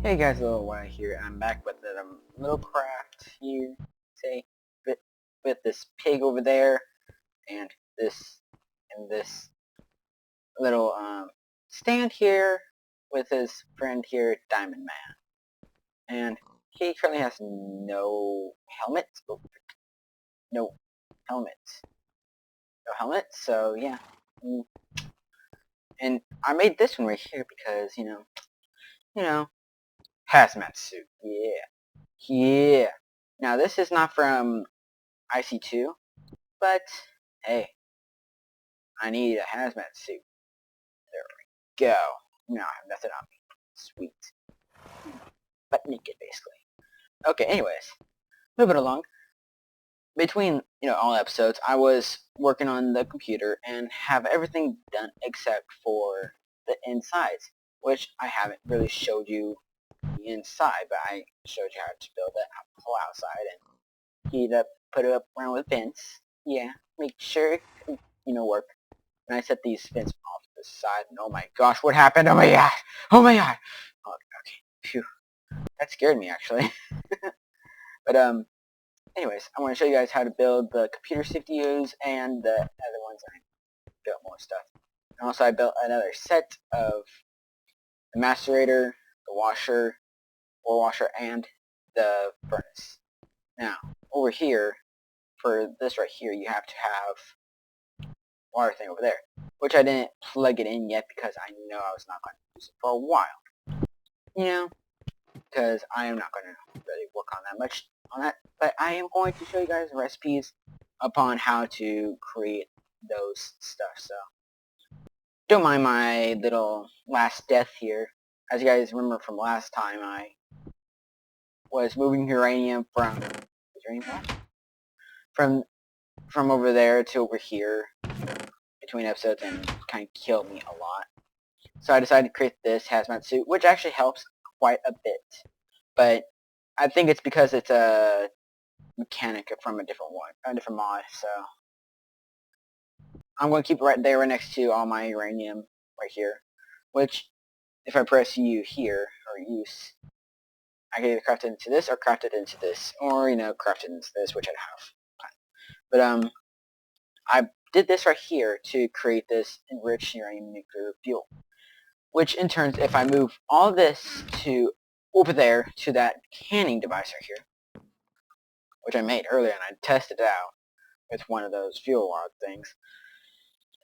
Hey guys, a little while here. I'm back with the little craft here. Say, with this pig over there, and this little stand here with his friend here, Diamond Man. And he currently has no helmet. Oh, no helmet. No helmet. So yeah. And I made this one right here because you know, hazmat suit. Yeah. Yeah. Now this is not from IC2, but hey, I need a hazmat suit. There we go. Now I have nothing on me. Sweet. But naked, basically. Okay, anyways, moving along. Between, all episodes, I was working on the computer and have everything done except for the insides, which I haven't really showed you the inside, but I showed you how to build the whole outside and heat up, put it up around with vents. Yeah, make sure it can, work. And I set these fins off to the side, and oh my gosh, what happened? Oh my god! Oh my god! Oh, okay, phew. That scared me, actually. But, anyways, I want to show you guys how to build the computer CPUs and the other ones. I built more stuff. And also, I built another set of the macerator, the washer, ore washer, and the furnace. Now, over here, for this right here, you have to have water thing over there, which I didn't plug it in yet because I know I was not going to use it for a while. Because I am not going to really work on that much on that, but I am going to show you guys recipes upon how to create those stuff. So don't mind my little last death here. As you guys remember from last time, I was moving uranium from over there to over here between episodes, and kind of killed me a lot. So I decided to create this hazmat suit, which actually helps quite a bit. But I think it's because it's a mechanic from a different mod. So I'm going to keep it right there, right next to all my uranium right here. Which, if I press U here or use, I can either craft it into this or craft it into this, or craft it into this, which I have. But I did this right here to create this enriched uranium nuclear fuel. Which in turn, if I move all this to over there to that canning device right here, which I made earlier and I tested out with one of those fuel rod things,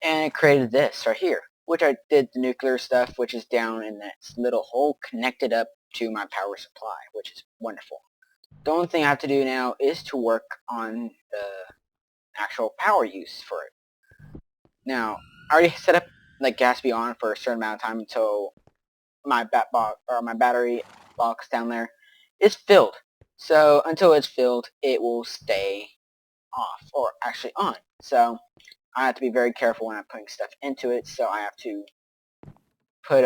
and it created this right here, which I did the nuclear stuff, which is down in that little hole connected up to my power supply, which is wonderful. The only thing I have to do now is to work on the actual power use for it. Now, I already set up like Gatsby on for a certain amount of time until my battery box down there is filled. So until it's filled, it will stay off, or actually on. So I have to be very careful when I'm putting stuff into it, so I have to put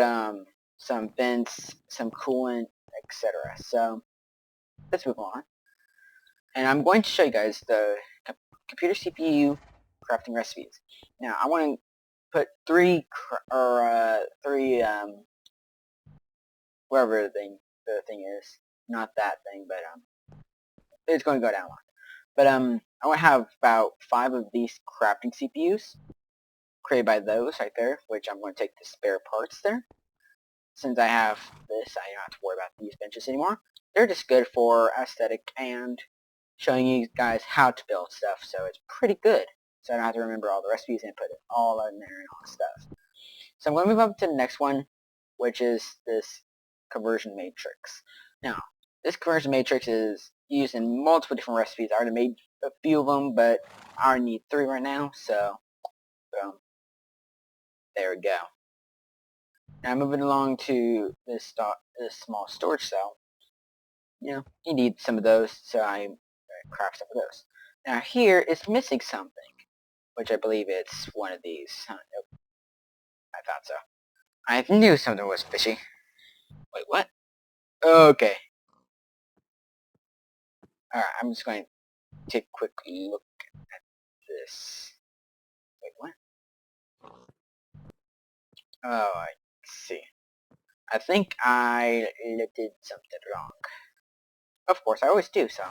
some vents, some coolant, etc. So let's move on. And I'm going to show you guys the computer CPU crafting recipes. Now I want to put three wherever the thing is, not that thing, but it's going to go down a lot. But I want to have about 5 of these crafting CPUs created by those right there, which I'm going to take the spare parts there. Since I have this, I don't have to worry about these benches anymore. They're just good for aesthetic and showing you guys how to build stuff, so it's pretty good. So I don't have to remember all the recipes and put it all in there and all stuff. So I'm going to move up to the next one, which is this conversion matrix. Now, this conversion matrix is used in multiple different recipes. I already made a few of them, but I already need 3 right now, so boom. There we go. Now moving along to this small storage cell. You need some of those, so I craft some of those. Now here it's missing something, which I believe it's one of these. Nope. I thought so. I knew something was fishy. Wait, what? Okay. Alright, I'm just going to take a quick look at this. Wait, what? Oh, I see. I think I did something wrong. Of course, I always do, so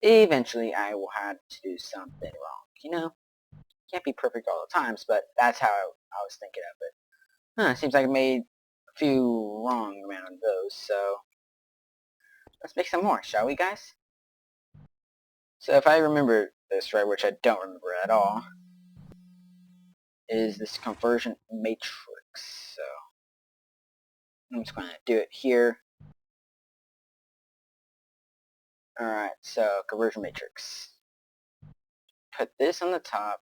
eventually I will have to do something wrong. You know, can't be perfect all the times, but that's how I was thinking of it. Seems like I made a few wrong amount of those, so let's make some more, shall we, guys? So if I remember this right, which I don't remember at all, is this conversion matrix. So I'm just going to do it here. Alright, so conversion matrix. Put this on the top,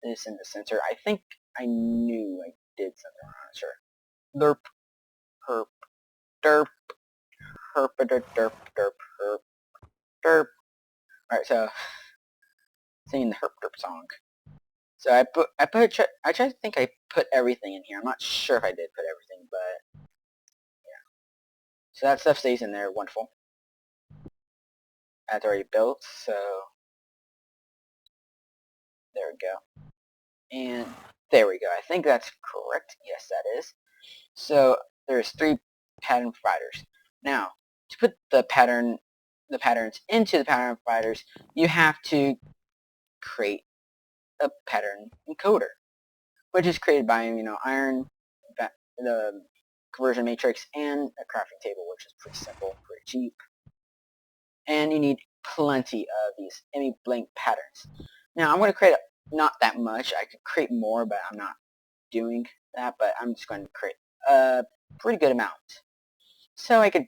this in the center. I think I knew I did something wrong, I'm not sure. Derp, herp, derp, herp, derp, derp, derp, herp, derp. Alright, so singing the herp derp song. So I try to think I put everything in here. I'm not sure if I did put everything, but yeah. So that stuff stays in there, wonderful. That's already built, so there we go. And there we go. I think that's correct. Yes, that is. So there's 3 pattern providers. Now, to put the patterns into the pattern providers, you have to create a pattern encoder, which is created by, Iron, the conversion matrix, and a crafting table, which is pretty simple, pretty cheap. And you need plenty of these blank patterns. Now, I'm going to create not that much. I could create more, but I'm not doing that. But I'm just going to create a pretty good amount. So I could,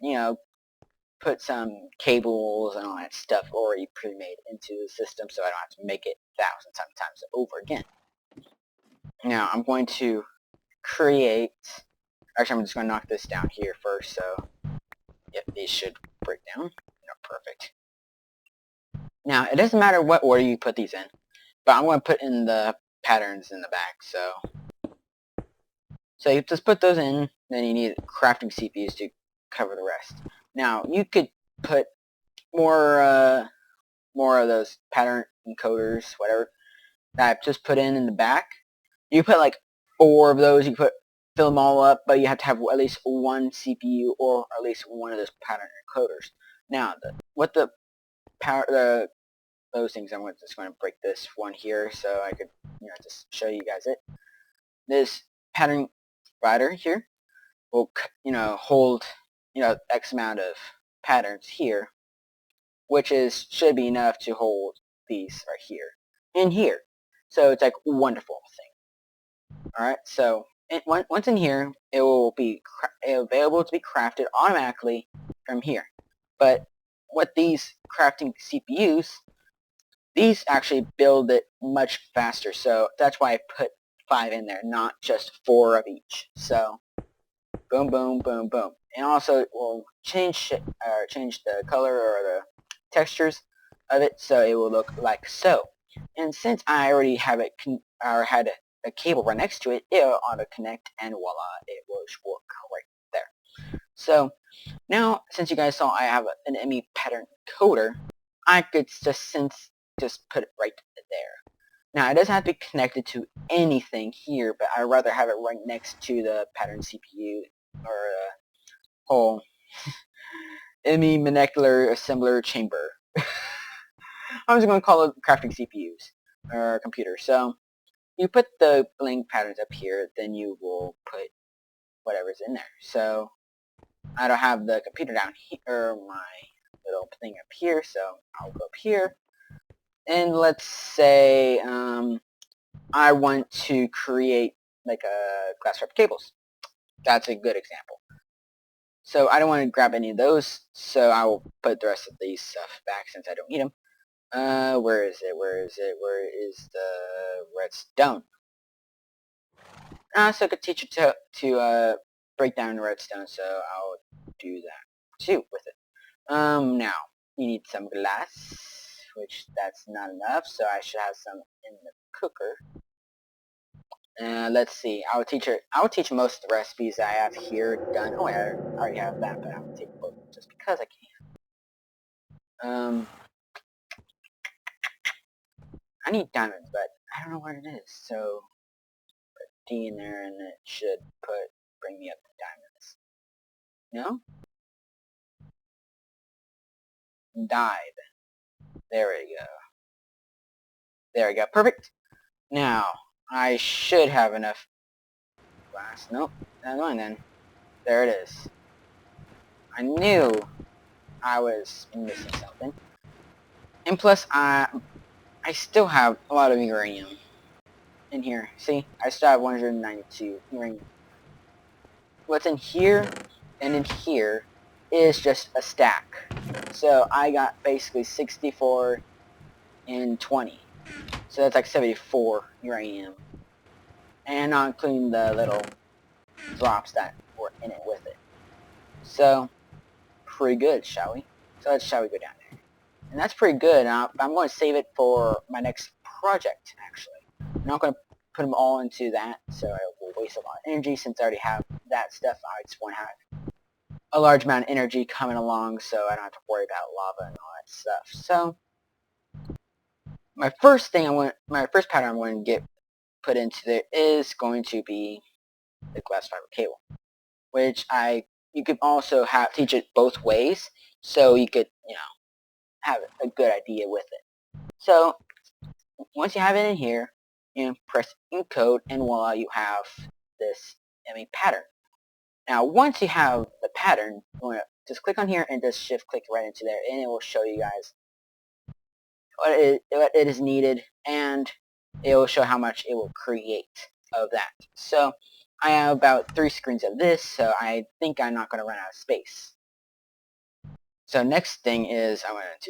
put some cables and all that stuff already pre-made into the system, so I don't have to make it thousands of times over again. Now, I'm going to create... Actually, I'm just going to knock this down here first, so... Yep, these should break down. Perfect. Now, it doesn't matter what order you put these in, but I'm going to put in the patterns in the back, so... So you just put those in, then you need crafting CPUs to cover the rest. Now, you could put more of those pattern encoders, whatever, that I've just put in the back. You put like 4 of those, you fill them all up, but you have to have at least one CPU or at least one of those pattern encoders. Now, those things, I'm just going to break this one here so I could, just show you guys it. This pattern provider here will, hold, X amount of patterns here, which should be enough to hold these right here and here. So it's like a wonderful thing. Alright, so once in here, it will be available to be crafted automatically from here. But what these crafting CPUs, these actually build it much faster, so that's why I put 5 in there, not just 4 of each. So boom, boom, boom, boom. And also it will change the color or the textures of it, so it will look like so. And since I already have it had a cable right next to it, it will auto connect, and voila, it will work right there. So now, since you guys saw I have an ME pattern encoder, I could just put it right there. Now, it doesn't have to be connected to anything here, but I'd rather have it right next to the pattern CPU or whole ME molecular assembler chamber. I'm just going to call it crafting CPUs or computer. So you put the blank patterns up here, then you will put whatever's in there. So I don't have the computer down here, or my little thing up here, so I'll go up here. And let's say I want to create like a glass wrap cables. That's a good example. So I don't want to grab any of those, so I will put the rest of these stuff back since I don't need them. Where is it? Where is it? Where is the redstone? So I could teach you to break down redstone, so I'll do that too with it. Now, you need some glass, which that's not enough, so I should have some in the cooker. Let's see, I will teach most of the recipes I have here done. Oh, I already have that, but I'll take both just because I can. I need diamonds, but I don't know what it is, so put D in there, and it should bring me up to No? Died. There we go. There we go. Perfect. Now, I should have enough glass. Nope. Never mind then. There it is. I knew I was missing something. And plus, I still have a lot of uranium in here. See? I still have 192 uranium. What's in here and in here is just a stack. So I got basically 64 and 20. So that's like 74 uranium. And not including the little drops that were in it with it. So, pretty good, shall we? So shall we go down there? And that's pretty good. I'm going to save it for my next project, actually. I'm not going to put them all into that, so I will waste a lot of energy since I already have that stuff. I just want to have a large amount of energy coming along, so I don't have to worry about lava and all that stuff. So, my first pattern I'm going to get put into there is going to be the glass fiber cable, which you could also teach it both ways, so you could, have a good idea with it. So, once you have it in here, you press encode, and voila, you have this pattern. Now, once you have the pattern, you want to just click on here and just shift click right into there, and it will show you guys what it is needed, and it will show how much it will create of that. So, I have about 3 screens of this, so I think I'm not going to run out of space. So next thing is I'm just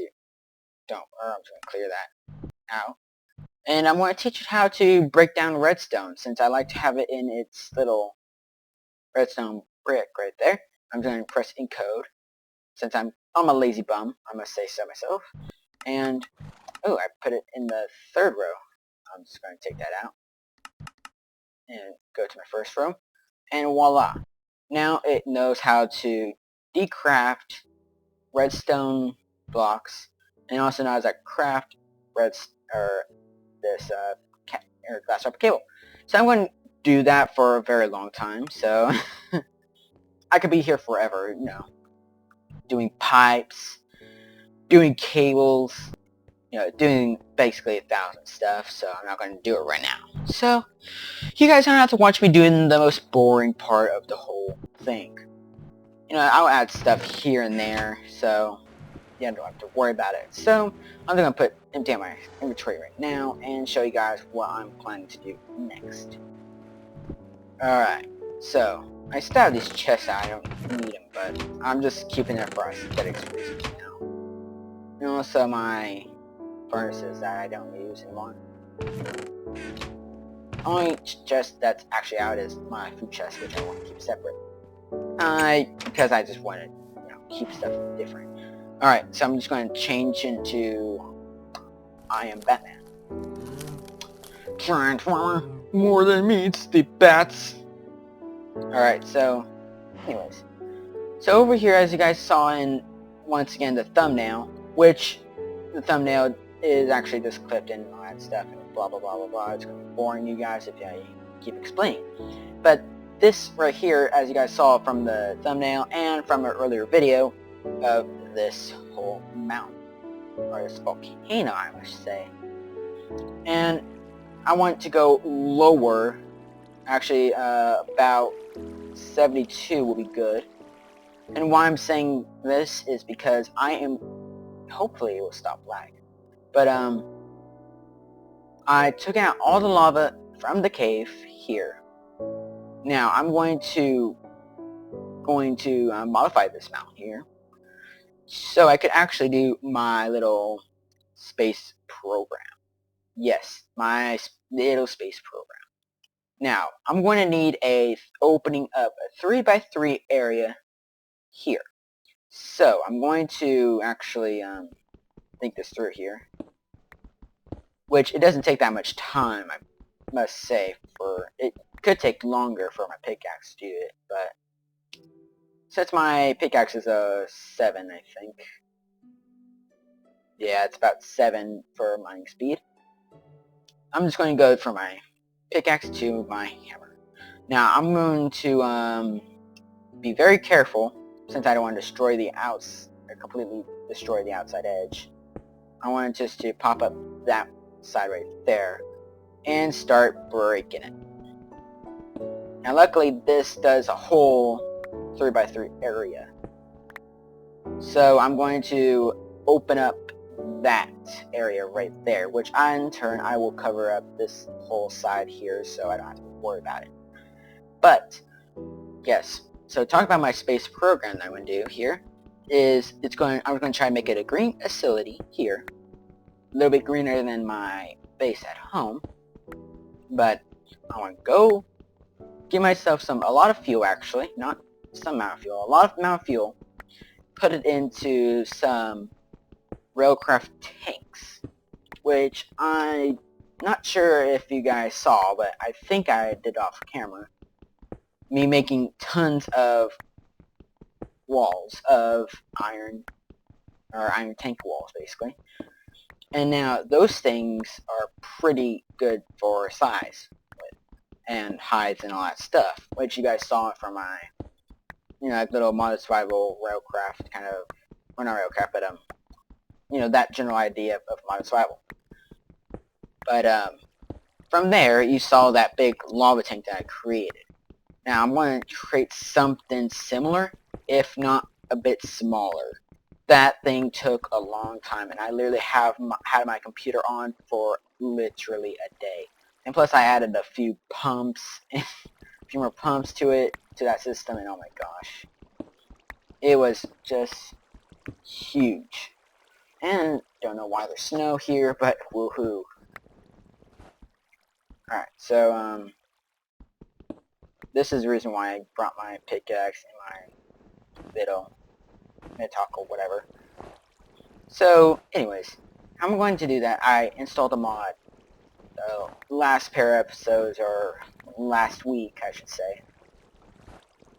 going to clear that out. And I'm going to teach you how to break down redstone, since I like to have it in its little redstone brick right there. I'm going to press encode, since I'm a lazy bum, I must say so myself. And, oh, I put it in the 3rd row. I'm just going to take that out and go to my 1st row. And voila. Now it knows how to decraft redstone blocks, and also knows how to craft this glass fiber cable. So I'm going to do that for a very long time, so I could be here forever, doing pipes, doing cables, doing basically 1,000 stuff, so I'm not going to do it right now. So, you guys don't have to watch me doing the most boring part of the whole thing. I'll add stuff here and there, so you don't have to worry about it. So, I'm going to put empty on my inventory right now and show you guys what I'm planning to do next. Alright, so, I still have these chests out, I don't need them, but I'm just keeping them for aesthetics reasons now. And also my furnaces that I don't use anymore. Only chest that's actually out is my food chest, which I want to keep separate. Because I just want to, keep stuff different. Alright, so I'm just going to change into I am Batman. Transformer, more than meets the bats. Alright, so, anyways. So over here, as you guys saw in, once again, the thumbnail, which the thumbnail is actually just clipped in and all that stuff, and blah blah blah blah blah. It's going to be boring you guys if I keep explaining. But this right here, as you guys saw from the thumbnail and from an earlier video of this whole mountain, or this volcano, I must say. And I want to go lower, actually about 72 will be good. And why I'm saying this is because hopefully it will stop lag. But I took out all the lava from the cave here. Now I'm going to modify this mountain here, so I could actually do my little space program. Yes, my little space program. Now, I'm going to need opening up a 3x3 area here. So, I'm going to actually think this through here. Which, it doesn't take that much time, I must say. It could take longer for my pickaxe to do it, but since my pickaxe is a 7, I think. Yeah, it's about 7 for mining speed. I'm just going to go from my pickaxe to my hammer. Now, I'm going to be very careful since I don't want to destroy the completely destroy the outside edge, I want just to pop up that side right there and start breaking it. Now luckily this does a whole 3x3 area. So I'm going to open up that area right there, which in turn I will cover up this whole side here so I don't have to worry about it. But yes, so talk about my space program that I'm going to do here is I'm going to try to make it a green facility here, a little bit greener than my base at home, but I want to go give myself a lot of fuel, actually, not some amount of fuel, a lot of amount of fuel, put it into some railcraft tanks, which I'm not sure if you guys saw, but I think I did off camera, me making tons of walls of iron tank walls, basically. And now those things are pretty good for size and height and all that stuff, which you guys saw from my, like little mod survival railcraft kind of, or not railcraft, but that general idea of mod survival. But from there, you saw that big lava tank that I created. Now I'm going to create something similar, if not a bit smaller. That thing took a long time, and I literally had my computer on for literally a day. And plus I added a few pumps, a few more pumps to that system, and oh my gosh. It was just huge. And don't know why there's snow here, but woohoo. Alright, so this is the reason why I brought my pickaxe and my mid-talk or whatever. So, anyways, how I'm going to do that, I installed a mod. So, last pair of episodes, or last week, I should say,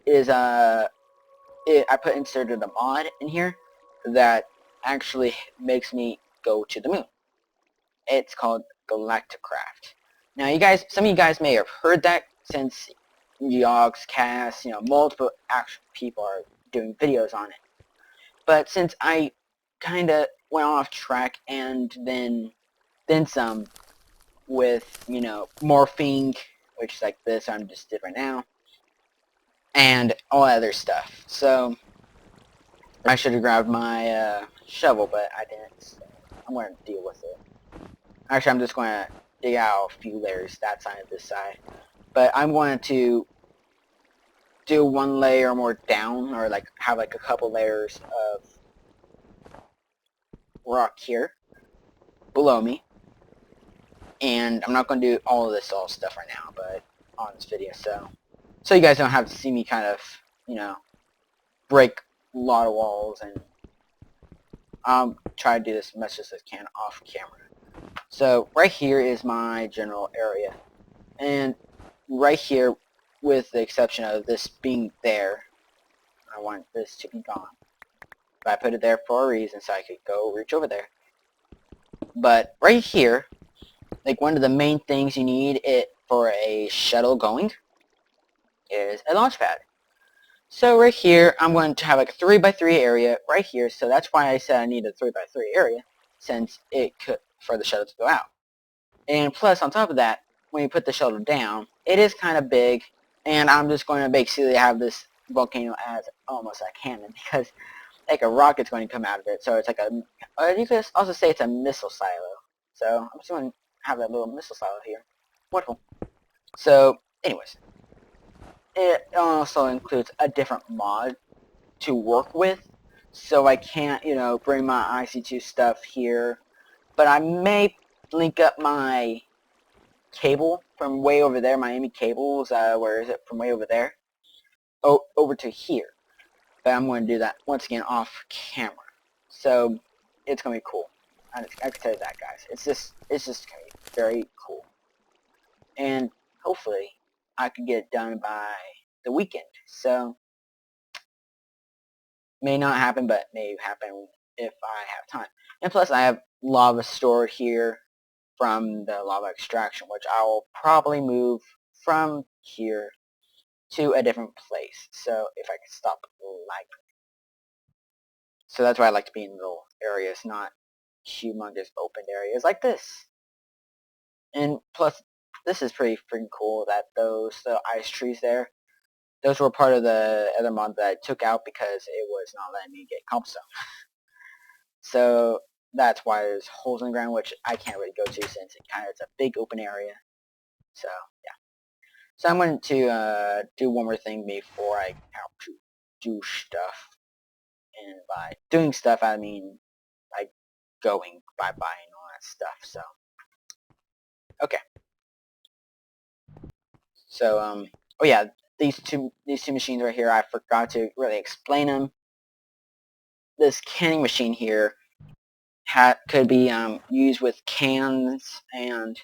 is, I inserted a mod in here that actually makes me go to the moon. It's called GravityGun. Now, some of you guys may have heard that since YogsCast, multiple actual people are doing videos on it. But since I kind of went off track and then some with, morphing, which is like this I'm just did right now, and all other stuff. So I should have grabbed my shovel, but I didn't. So I'm going to deal with it. Actually, I'm just going to dig out a few layers, that side and this side. But I'm going to do one layer more down, or have a couple layers of rock here below me. And I'm not going to do all of this stuff right now, but on this video, so you guys don't have to see me kind of, break a lot of walls, and I'll try to do this as much as I can off camera. So right here is my general area, and right here, with the exception of this being there, I want this to be gone. But I put it there for a reason, so I could go reach over there. But right here, one of the main things you need for a shuttle going is a launch pad. So right here, I'm going to have a 3x3 area right here, so that's why I said I need a 3x3 area, since it could, for the shuttle to go out. And plus, on top of that, when you put the shuttle down, it is kind of big, and I'm just going to basically have this volcano as almost a cannon, because a rocket's going to come out of it, so it's like you could also say it's a missile silo. So I'm just going to have that little missile silo here. Wonderful. So, anyways, it also includes a different mod to work with, so I can't, bring my IC2 stuff here, but I may link up my cable from way over there, my ME cables, where is it, from way over there, over to here. But I'm going to do that once again off camera, so it's going to be cool. I can tell you that, guys. It's just going to be very cool, and hopefully I could get it done by the weekend. So may not happen, but may happen if I have time. And plus, I have lava stored here from the lava extraction, which I will probably move from here to a different place. So if I can stop lagging. So that's why I like to be in little areas, not humongous open areas like this. And plus, this is pretty freaking cool that those ice trees there, those were part of the other mod that I took out because it was not letting me get cobblestone. So that's why there's holes in the ground, which I can't really go to since it's a big open area. So yeah. So I'm going to do one more thing before I do stuff. And by doing stuff, I mean like going bye-bye and all that stuff. So okay. So oh yeah, these two machines right here, I forgot to really explain them. This canning machine here could be used with cans and,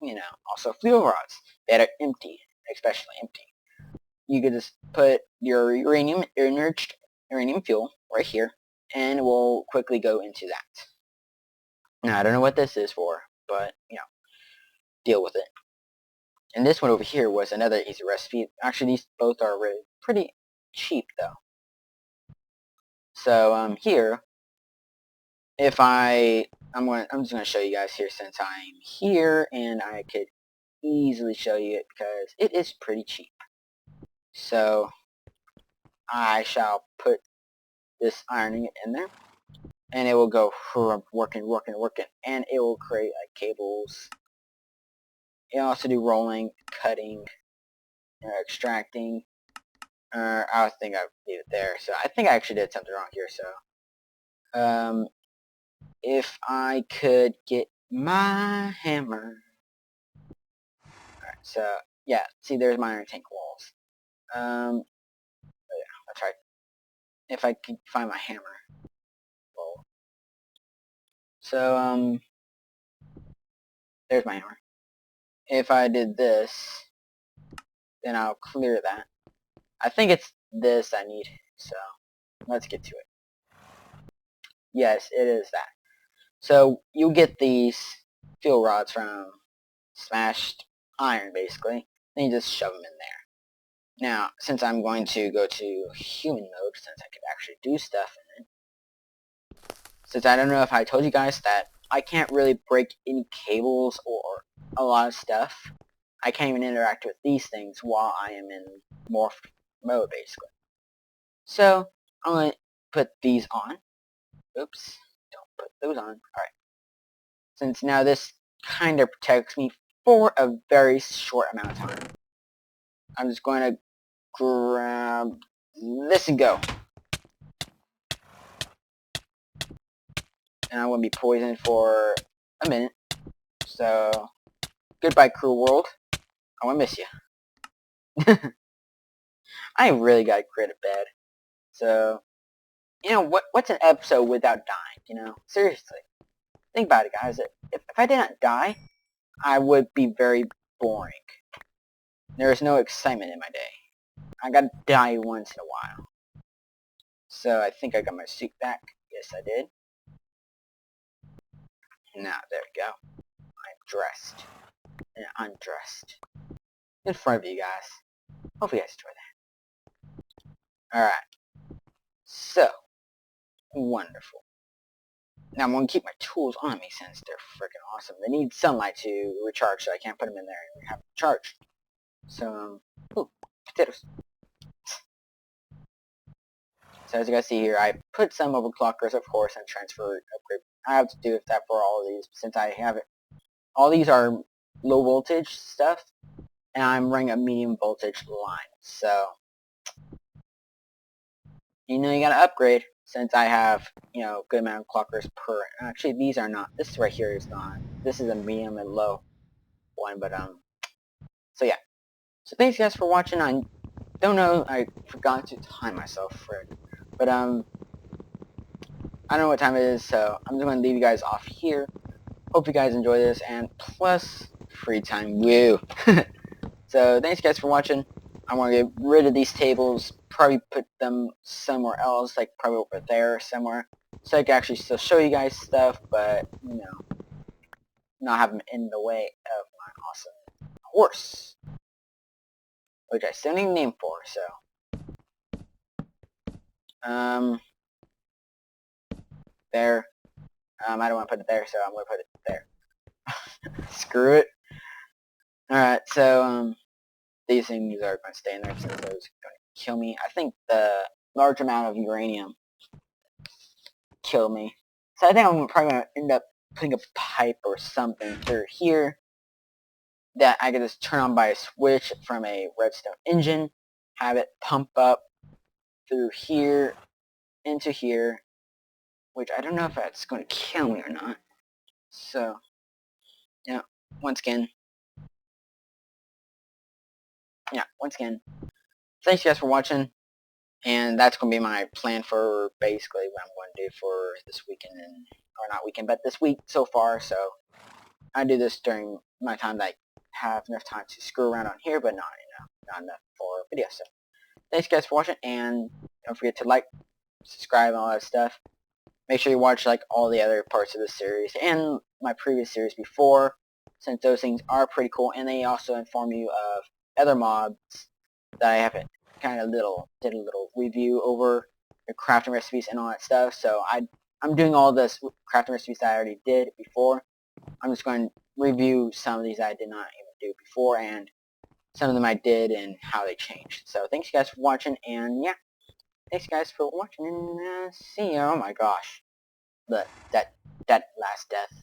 you know, also fuel rods that are empty, especially empty. You could just put your enriched uranium fuel right here, and we'll quickly go into that. Now, I don't know what this is for, but, you know, deal with it. And this one over here was another easy recipe. Actually, these both are really pretty cheap, though. So, here, if I'm just going to show you guys here since I'm here, and I could easily show you it because it is pretty cheap. So, I shall put this ironing in there, and it will go working, and it will create like cables. It'll also do rolling, cutting, extracting. I think I leave it there. So I think I actually did something wrong here. So if I could get my hammer. Alright, so yeah, see, there's my iron tank walls. Oh yeah, that's right. If I could find my hammer. Well, so there's my hammer. If I did this, then I'll clear that. I think it's this I need, so let's get to it. Yes, it is that. So you get these fuel rods from smashed iron, basically. Then you just shove them in there. Now, since I'm going to go to human mode, since I could actually do stuff in it, since I don't know if I told you guys that I can't really break any cables or a lot of stuff, I can't even interact with these things while I am in morph mode, basically. So, I'm going to put these on. Oops, don't put those on. Alright. Since now this kind of protects me for a very short amount of time, I'm just going to grab this and go. And I'm going to be poisoned for a minute. So, goodbye, cruel world. I want to miss you. I really got grit at bed. So, you know, what's an episode without dying, you know? Seriously. Think about it, guys. If I didn't die, I would be very boring. There is no excitement in my day. I gotta die once in a while. So I think I got my suit back. Yes, I did. Now, there we go. I'm dressed. And undressed. In front of you guys. Hope you guys enjoy that. Alright. So, wonderful. Now I'm going to keep my tools on me since they're freaking awesome. They need sunlight to recharge, so I can't put them in there and have them charged. So, ooh, potatoes. So as you guys see here, I put some overclockers, of course, and transfer upgrade. I have to do that for all of these since I have it. All these are low voltage stuff, and I'm running a medium voltage line. So, you know, you gotta upgrade since I have, you know, good amount of clockers per. Actually, these are not. This right here is not. This is a medium and low one, but so yeah. So thanks guys for watching. I don't know. I forgot to time myself for it, but I don't know what time it is, so I'm just gonna leave you guys off here. Hope you guys enjoy this, and plus free time. Woo! So thanks guys for watching. I want to get rid of these tables, probably put them somewhere else, like probably over there somewhere, so I can actually still show you guys stuff, but, you know, not have them in the way of my awesome horse, which I still need a name for, so, there. I don't want to put it there, so I'm going to put it there. Screw it. Alright, so, these things are going to stay in there since those are going to kill me. I think the large amount of uranium killed me. So I think I'm probably going to end up putting a pipe or something through here that I can just turn on by a switch from a redstone engine, have it pump up through here into here, which I don't know if that's going to kill me or not. So, yeah, once again, thanks you guys for watching, and that's going to be my plan for basically what I'm going to do for this weekend, or not weekend, but this week so far. So I do this during my time that I have enough time to screw around on here, but not enough for video. So thanks guys for watching, and don't forget to like, subscribe, and all that stuff. Make sure you watch like all the other parts of the series and my previous series before, since those things are pretty cool, and they also inform you of other mods that I haven't did a little review over the crafting recipes and all that stuff. So I'm doing all this crafting recipes that I already did before. I'm just going to review some of these that I did not even do before, and some of them I did and how they changed. So thanks you guys for watching, and yeah, thanks guys for watching, and see you. Oh my gosh, that last death.